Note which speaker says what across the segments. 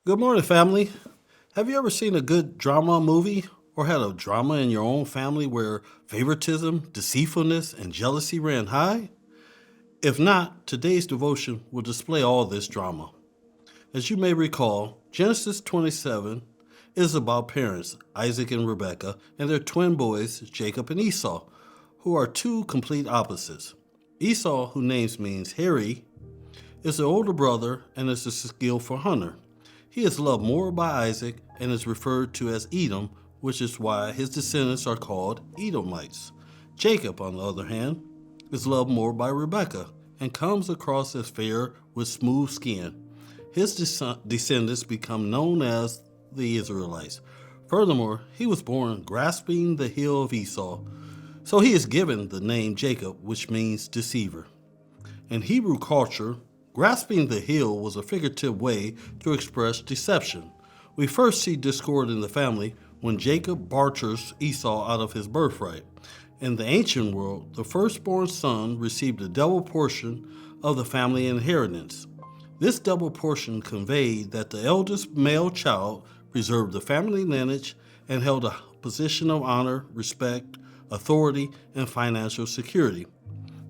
Speaker 1: Good morning, family. Have you ever seen a good drama movie or had a drama in your own family where favoritism, deceitfulness, and jealousy ran high? If not, today's devotion will display all this drama. As you may recall, Genesis 27 is about parents, Isaac and Rebekah, and their twin boys, Jacob and Esau, who are two complete opposites. Esau, whose name means hairy, is the older brother and is a skillful hunter. He is loved more by Isaac and is referred to as Edom, which is why his descendants are called Edomites. Jacob, on the other hand, is loved more by Rebekah and comes across as fair with smooth skin. His descendants become known as the Israelites. Furthermore, he was born grasping the heel of Esau, so he is given the name Jacob, which means deceiver. In Hebrew culture, grasping the heel was a figurative way to express deception. We first see discord in the family when Jacob barters Esau out of his birthright. In the ancient world, the firstborn son received a double portion of the family inheritance. This double portion conveyed that the eldest male child preserved the family lineage and held a position of honor, respect, authority, and financial security.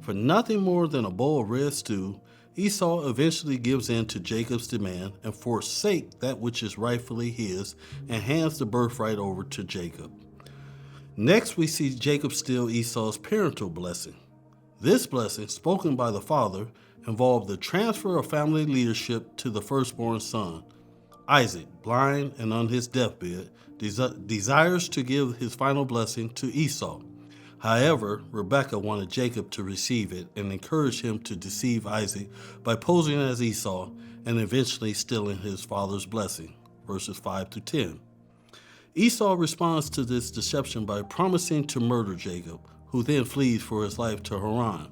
Speaker 1: For nothing more than a bowl of red stew, Esau eventually gives in to Jacob's demand and forsakes that which is rightfully his and hands the birthright over to Jacob. Next, we see Jacob steal Esau's parental blessing. This blessing, spoken by the father, involved the transfer of family leadership to the firstborn son. Isaac, blind and on his deathbed, desires to give his final blessing to Esau. However, Rebekah wanted Jacob to receive it and encouraged him to deceive Isaac by posing as Esau and eventually stealing his father's blessing. Verses 5 to 10. Esau responds to this deception by promising to murder Jacob, who then flees for his life to Haran.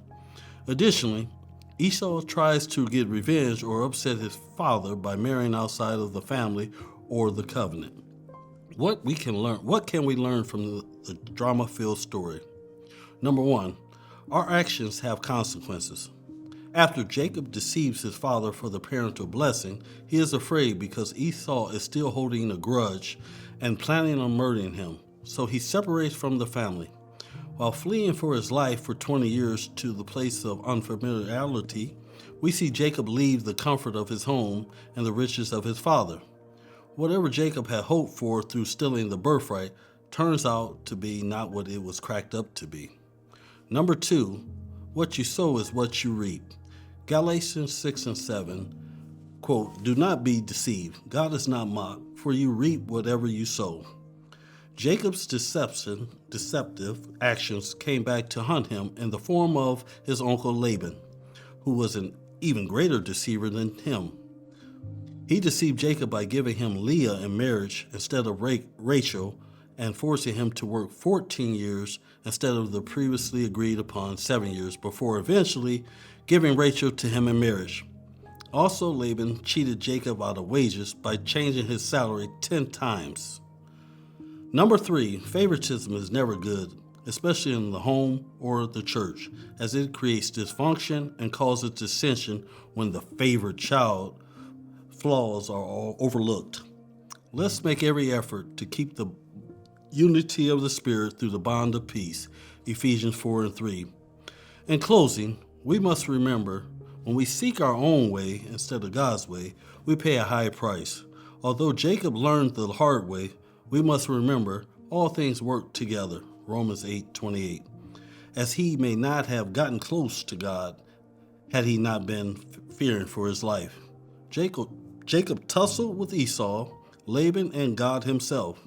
Speaker 1: Additionally, Esau tries to get revenge or upset his father by marrying outside of the family or the covenant. What can we learn from the drama-filled story? Number one, our actions have consequences. After Jacob deceives his father for the parental blessing, he is afraid because Esau is still holding a grudge and planning on murdering him, so he separates from the family. While fleeing for his life for 20 years to the place of unfamiliarity, we see Jacob leave the comfort of his home and the riches of his father. Whatever Jacob had hoped for through stealing the birthright turns out to be not what it was cracked up to be. Number two, what you sow is what you reap. Galatians 6 and 7, quote, "Do not be deceived. God is not mocked, for you reap whatever you sow." Jacob's deceptive actions came back to haunt him in the form of his uncle Laban, who was an even greater deceiver than him. He deceived Jacob by giving him Leah in marriage instead of Rachel and forcing him to work 14 years instead of the previously agreed upon 7 years before eventually giving Rachel to him in marriage. Also, Laban cheated Jacob out of wages by changing his salary 10 times. Number three, favoritism is never good, especially in the home or the church, as it creates dysfunction and causes dissension when the favored child flaws are all overlooked. Let's make every effort to keep the unity of the Spirit through the bond of peace, Ephesians 4 and 3. In closing, we must remember, when we seek our own way instead of God's way, we pay a high price. Although Jacob learned the hard way, we must remember all things work together, Romans 8:28, as he may not have gotten close to God had he not been fearing for his life. Jacob tussled with Esau, Laban, and God himself.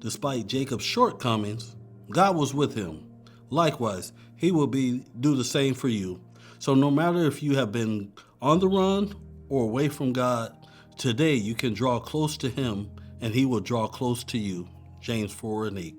Speaker 1: Despite Jacob's shortcomings, God was with him. Likewise, he will do the same for you. So no matter if you have been on the run or away from God, today you can draw close to him and he will draw close to you. James 4 and 8.